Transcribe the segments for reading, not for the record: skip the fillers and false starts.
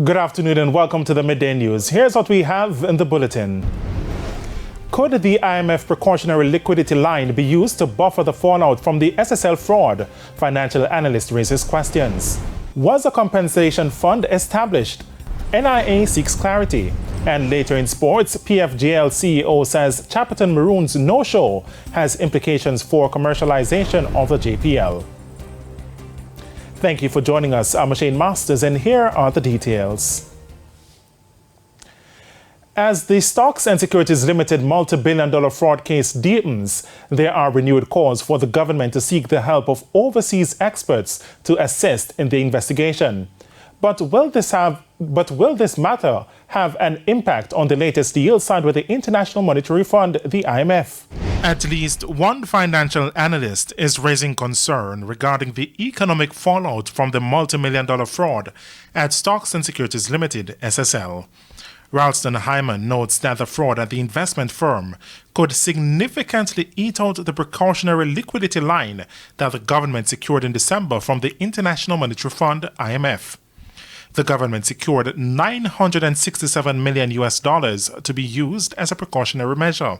Good afternoon and welcome to the Midday News. Here's what we have in the bulletin. Could the IMF precautionary liquidity line be used to buffer the fallout from the SSL fraud? Financial analyst raises questions. Was a compensation fund established? NIA seeks clarity. And later in sports, PFJL CEO says Chapperton Maroons no-show has implications for commercialization of the JPL. Thank you for joining us. I'm Shane Masters, and here are the details. As the Stocks and Securities Limited multi-billion-dollar fraud case deepens, there are renewed calls for the government to seek the help of overseas experts to assist in the investigation. But will this matter have an impact on the latest deal signed with the International Monetary Fund, the IMF? At least one financial analyst is raising concern regarding the economic fallout from the multi-million-dollar fraud at Stocks and Securities Limited, SSL. Ralston Hyman notes that the fraud at the investment firm could significantly eat out the precautionary liquidity line that the government secured in December from the International Monetary Fund, IMF. The government secured $967 million to be used as a precautionary measure.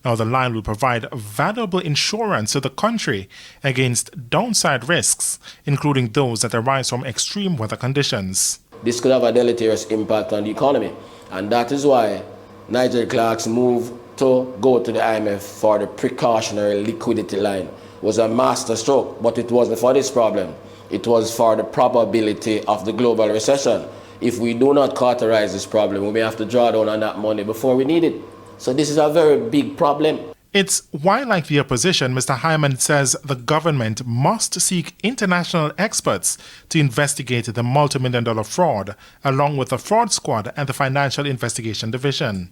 Now, the line will provide valuable insurance to the country against downside risks, including those that arise from extreme weather conditions. This could have a deleterious impact on the economy, and that is why Nigel Clark's move to go to the IMF for the precautionary liquidity line was a master stroke, but it wasn't for this problem. It was for the probability of the global recession. If we do not cauterize this problem, we may have to draw down on that money before we need it. So this is a very big problem. It's why, like the opposition, Mr. Hyman says the government must seek international experts to investigate the multi-million-dollar fraud, along with the fraud squad and the Financial Investigation Division.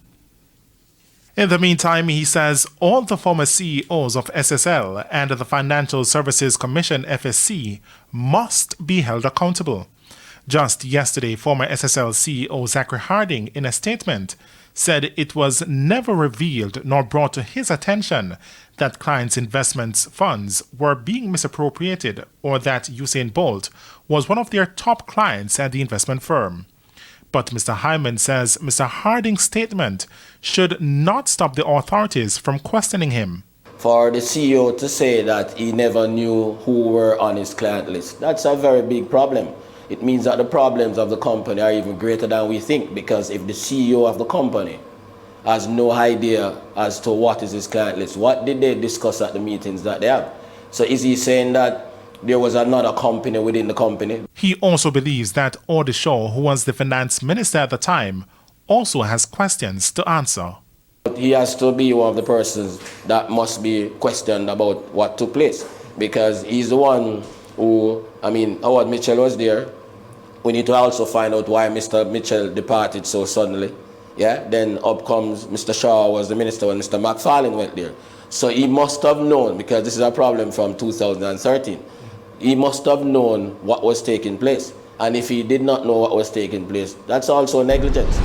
In the meantime, he says all the former CEOs of SSL and the Financial Services Commission, FSC, must be held accountable. Just yesterday, former SSL CEO Zachary Harding, in a statement, said it was never revealed nor brought to his attention that clients' investments funds were being misappropriated or that Usain Bolt was one of their top clients at the investment firm. But Mr. Hyman says Mr. Harding's statement should not stop the authorities from questioning him. For the CEO to say that he never knew who were on his client list, that's a very big problem. It means that the problems of the company are even greater than we think, because if the CEO of the company has no idea as to what is his client list, what did they discuss at the meetings that they have? So is he saying that there was another company within the company? He also believes that Audie Shaw, who was the finance minister at the time, also has questions to answer. He has to be one of the persons that must be questioned about what took place, because he's the one who, Howard Mitchell was there. We need to also find out why Mr. Mitchell departed so suddenly. Yeah, then up comes Mr. Shaw was the minister when Mr. McFarlane went there. So he must have known, because this is a problem from 2013. He must have known what was taking place. And if he did not know what was taking place, that's also negligence.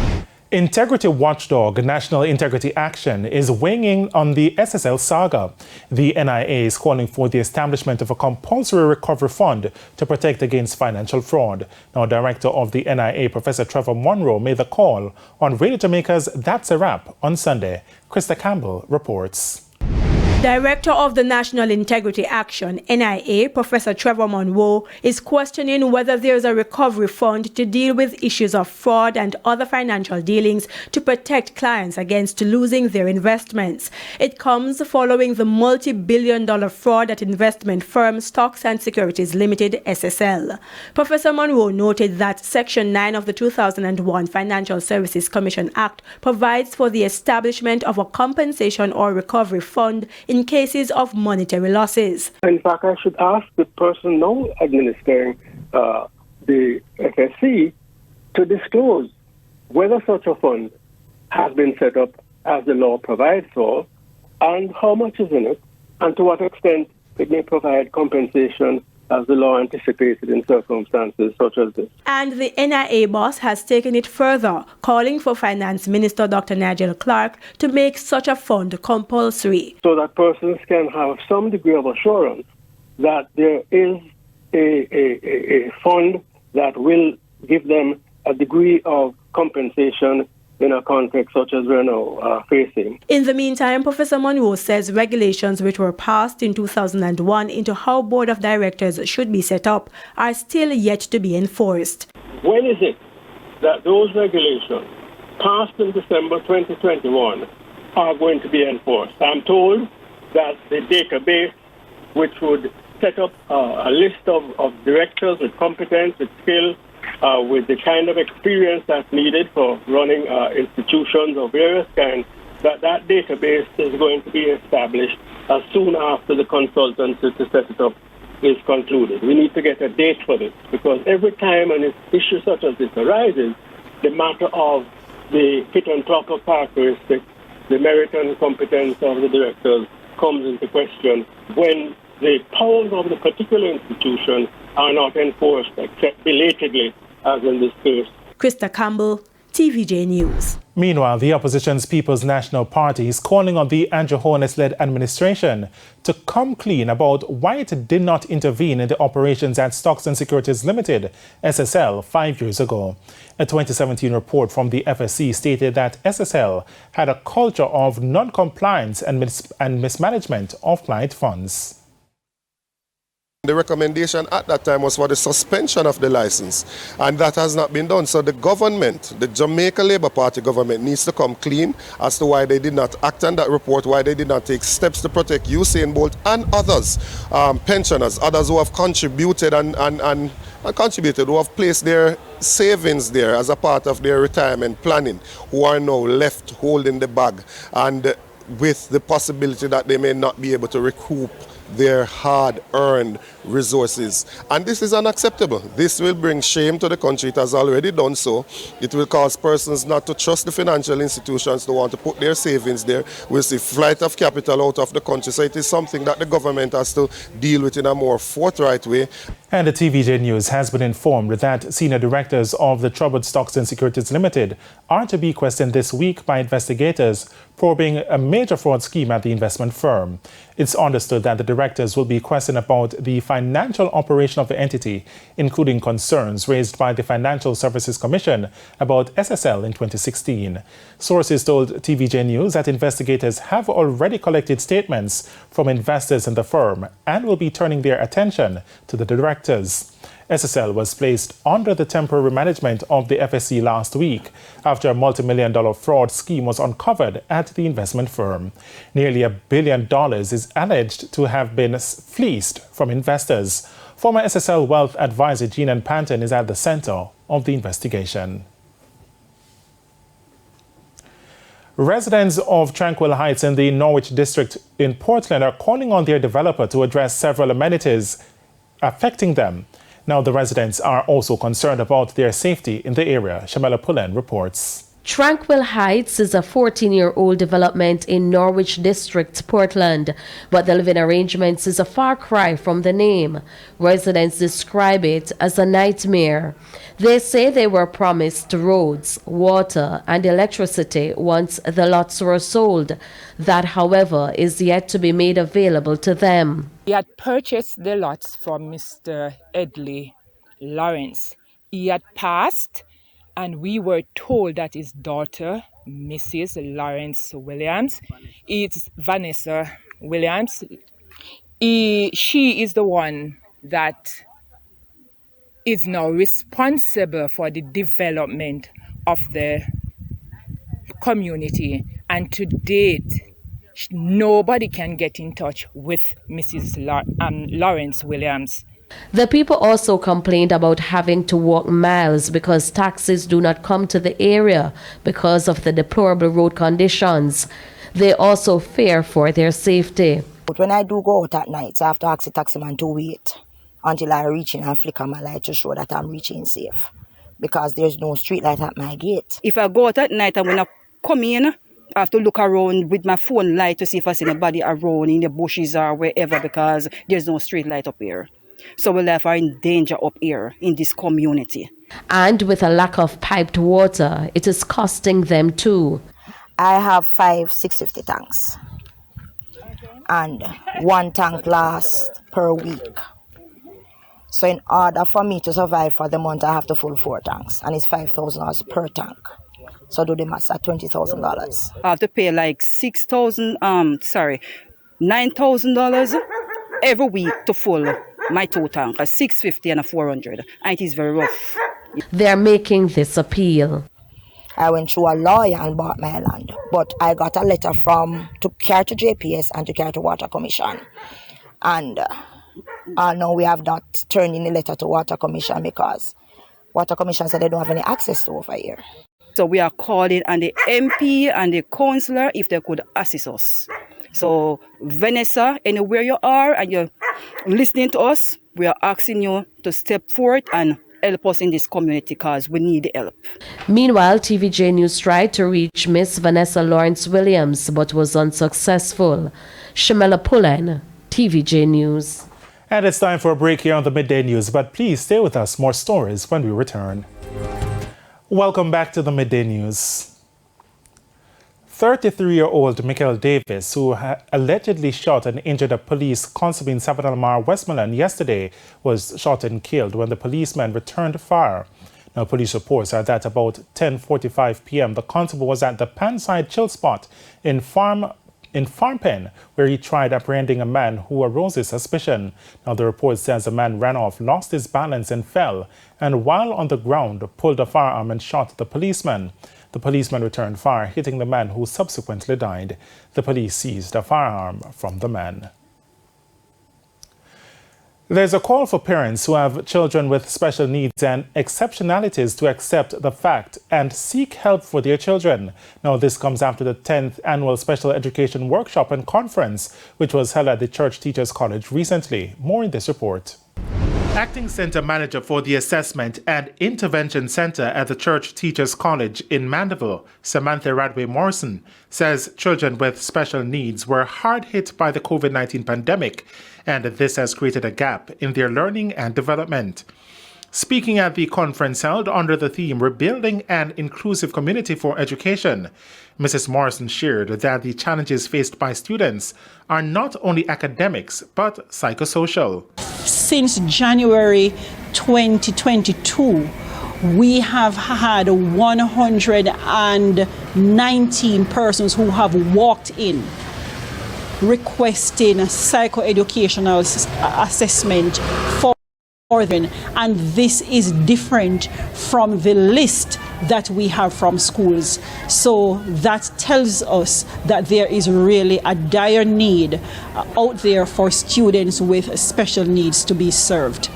Integrity watchdog National Integrity Action is weighing in on the SSL saga. The NIA is calling for the establishment of a compulsory recovery fund to protect against financial fraud. Now, Director of the NIA, Professor Trevor Monroe, made the call on Radio Jamaica's That's a Wrap on Sunday. Krista Campbell reports. Director of the National Integrity Action, NIA, Professor Trevor Monroe, is questioning whether there is a recovery fund to deal with issues of fraud and other financial dealings to protect clients against losing their investments. It comes following the multi-billion-dollar fraud at investment firm Stocks and Securities Limited, SSL. Professor Monroe noted that Section 9 of the 2001 Financial Services Commission Act provides for the establishment of a compensation or recovery fund in cases of monetary losses. In fact, I should ask the person now administering the FSC to disclose whether such a fund has been set up as the law provides for, and how much is in it, and to what extent it may provide compensation as the law anticipated in circumstances such as this. And the NIA boss has taken it further, calling for Finance Minister Dr. Nigel Clark to make such a fund compulsory. So that persons can have some degree of assurance that there is a fund that will give them a degree of compensation in a context such as we're now facing. In the meantime, Professor Monroe says regulations which were passed in 2001 into how board of directors should be set up are still yet to be enforced. When is it that those regulations passed in December 2021 are going to be enforced? I'm told that the database, which would set up a list of directors with competence, with skill, with the kind of experience that's needed for running institutions of various kinds, that database is going to be established as soon after the consultancy to set it up is concluded. We need to get a date for this, because every time an issue such as this arises, the matter of the fit and proper characteristics, the merit and competence of the directors comes into question when the powers of the particular institution are not enforced except belatedly, as in this case. Krista Campbell, TVJ News. Meanwhile, the opposition's People's National Party is calling on the Andrew Holness-led administration to come clean about why it did not intervene in the operations at Stocks and Securities Limited, SSL, 5 years ago. A 2017 report from the FSC stated that SSL had a culture of non-compliance and mismanagement of client funds. The recommendation at that time was for the suspension of the license, and that has not been done. So the government, the Jamaica Labour Party government, needs to come clean as to why they did not act on that report, why they did not take steps to protect Usain Bolt and others, pensioners, others who have contributed and contributed, who have placed their savings there as a part of their retirement planning, who are now left holding the bag, and with the possibility that they may not be able to recoup their hard-earned resources. And this is unacceptable. This will bring shame to the country. It has already done so. It will cause persons not to trust the financial institutions to want to put their savings there. We'll see flight of capital out of the country. So it is something that the government has to deal with in a more forthright way. And the TVJ News has been informed that senior directors of the troubled Stocks and Securities Limited are to be questioned this week by investigators probing a major fraud scheme at the investment firm. It's understood that the directors will be questioned about the financial operation of the entity, including concerns raised by the Financial Services Commission about SSL in 2016. Sources told TVJ News that investigators have already collected statements from investors in the firm and will be turning their attention to the directors. SSL was placed under the temporary management of the FSC last week after a multi-million-dollar fraud scheme was uncovered at the investment firm. Nearly $1 billion is alleged to have been fleeced from investors. Former SSL wealth advisor Jean Panton is at the center of the investigation. Residents of Tranquil Heights in the Norwich district in Portland are calling on their developer to address several amenities affecting them. Now, the residents are also concerned about their safety in the area. Shamela Pullen reports. Tranquil Heights is a 14-year-old development in Norwich District, Portland, but the living arrangements is a far cry from the name. Residents describe it as a nightmare. They say they were promised roads, water, and electricity once the lots were sold. That, however, is yet to be made available to them. He had purchased the lots from Mr. Edley Lawrence. He had passed, and we were told that his daughter, Mrs. Lawrence Williams, it's Vanessa Williams. She is the one that is now responsible for the development of the community. And to date, nobody can get in touch with Mrs. Lawrence Williams. The people also complained about having to walk miles because taxis do not come to the area because of the deplorable road conditions. They also fear for their safety. But when I do go out at night, I have to ask the taxi man to wait until I reach in and flicker my light to show that I'm reaching safe, because there's no street light at my gate. If I go out at night and when I come in, I have to look around with my phone light to see if I see anybody around in the bushes or wherever, because there's no street light up here. So we life are in danger up here in this community. And with a lack of piped water, it is costing them too. I have 5 650 tanks, and 1 tank lasts per week. So in order for me to survive for the month, I have to fill 4 tanks, and it's $5,000 per tank. So do the maths at $20,000. I have to pay like $9,000 every week to fill my 2 tanks, a 650 and a 400, and it is very rough. They're making this appeal. I went through a lawyer and bought my land, but I got a letter to carry to JPS and to carry to Water Commission, and now we have not turned in the letter to Water Commission because Water Commission said they don't have any access to over here. So we are calling on the MP and the councillor if they could assist us. So Vanessa, anywhere you are and you're listening to us, we are asking you to step forward and help us in this community because we need the help. Meanwhile, TVJ News tried to reach Miss Vanessa Lawrence Williams but was unsuccessful. Shamela Pullen, TVJ News. And it's time for a break here on the Midday News, but please stay with us. More stories when we return. Welcome back to the Midday News. 33-year-old Michael Davis, who allegedly shot and injured a police constable in South Almar, Westmoreland yesterday, was shot and killed when the policeman returned fire. Now, police reports are that about 10:45 p.m., the constable was at the Panside Chill Spot in Farm Pen, where he tried apprehending a man who arouses suspicion. Now, the report says the man ran off, lost his balance and fell, and while on the ground, pulled a firearm and shot the policeman. The policeman returned fire, hitting the man who subsequently died. The police seized a firearm from the man. There's a call for parents who have children with special needs and exceptionalities to accept the fact and seek help for their children. Now, this comes after the 10th annual Special Education Workshop and Conference, which was held at the Church Teachers College recently. More in this report. Acting Center Manager for the Assessment and Intervention Center at the Church Teachers College in Mandeville, Samantha Radway Morrison, says children with special needs were hard hit by the COVID-19 pandemic, and this has created a gap in their learning and development. Speaking at the conference held under the theme Rebuilding an Inclusive Community for Education, Mrs. Morrison shared that the challenges faced by students are not only academics but psychosocial. Since January 2022, we have had 119 persons who have walked in requesting psychoeducational assessment for them, and this is different from the list that we have from schools. So that tells us that there is really a dire need out there for students with special needs to be served.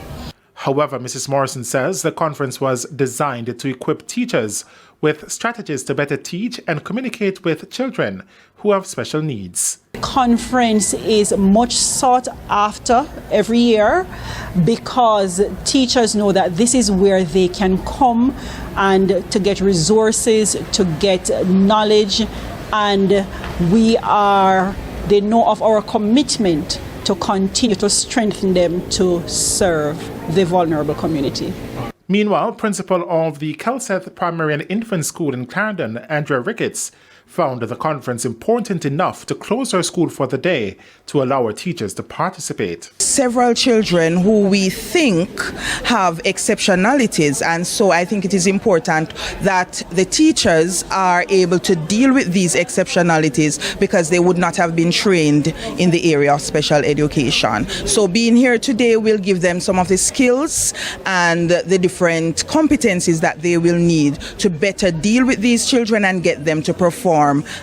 However, Mrs. Morrison says the conference was designed to equip teachers with strategies to better teach and communicate with children who have special needs. The conference is much sought after every year because teachers know that this is where they can come and to get resources, to get knowledge, and they know of our commitment to continue to strengthen them to serve the vulnerable community. Meanwhile, principal of the Kelseth Primary and Infant School in Clarendon, Andrea Ricketts, found the conference important enough to close her school for the day to allow her teachers to participate. Several children who we think have exceptionalities, and so I think it is important that the teachers are able to deal with these exceptionalities because they would not have been trained in the area of special education. So being here today will give them some of the skills and the different competencies that they will need to better deal with these children and get them to perform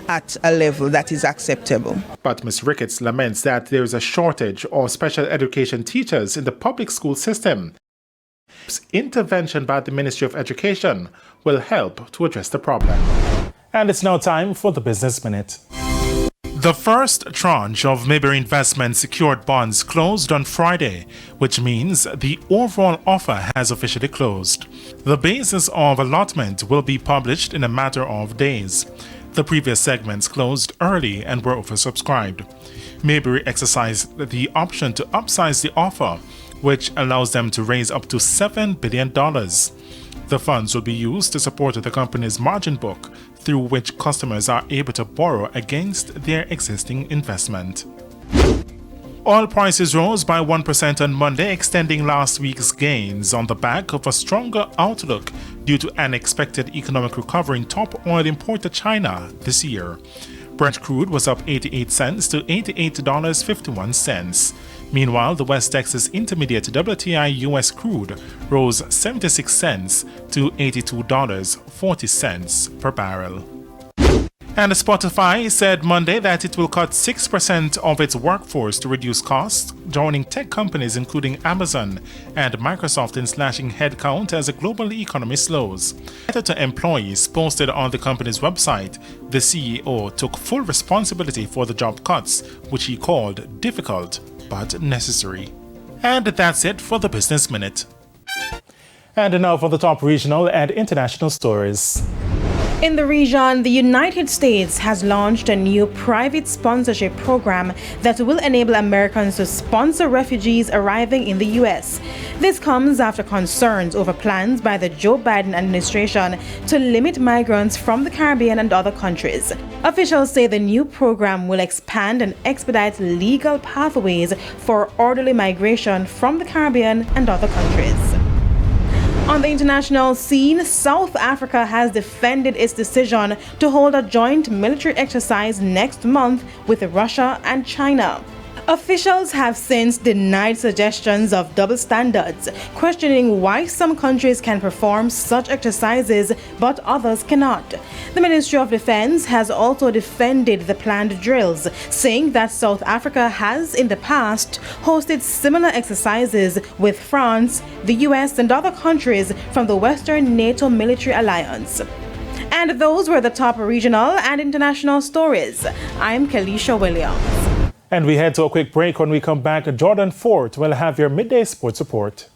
at a level that is acceptable. But Ms. Ricketts laments that there is a shortage of special education teachers in the public school system. Intervention by the Ministry of Education will help to address the problem. And it's now time for the Business Minute. The first tranche of Mayberry Investment secured bonds closed on Friday, which means the overall offer has officially closed. The basis of allotment will be published in a matter of days. The previous segments closed early and were oversubscribed. Mayberry exercised the option to upsize the offer, which allows them to raise up to $7 billion. The funds will be used to support the company's margin book, through which customers are able to borrow against their existing investment. Oil prices rose by 1% on Monday, extending last week's gains on the back of a stronger outlook due to an expected economic recovery in top oil importer China this year. Brent crude was up 88 cents to $88.51. Meanwhile, the West Texas Intermediate WTI US crude rose 76 cents to $82.40 per barrel. And Spotify said Monday that it will cut 6% of its workforce to reduce costs, joining tech companies including Amazon and Microsoft in slashing headcount as the global economy slows. In a letter to employees posted on the company's website, the CEO took full responsibility for the job cuts, which he called difficult but necessary. And that's it for the Business Minute. And now for the top regional and international stories. In the region, the United States has launched a new private sponsorship program that will enable Americans to sponsor refugees arriving in the U.S. This comes after concerns over plans by the Joe Biden administration to limit migrants from the Caribbean and other countries. Officials say the new program will expand and expedite legal pathways for orderly migration from the Caribbean and other countries. On the international scene, South Africa has defended its decision to hold a joint military exercise next month with Russia and China. Officials have since denied suggestions of double standards, questioning why some countries can perform such exercises but others cannot. The Ministry of Defense has also defended the planned drills, saying that South Africa has in the past hosted similar exercises with France, the US, and other countries from the Western NATO military alliance. And those were the top regional and international stories. I'm Kelisha Williams. And we head to a quick break. When we come back, Jordan Fort will have your midday sports report.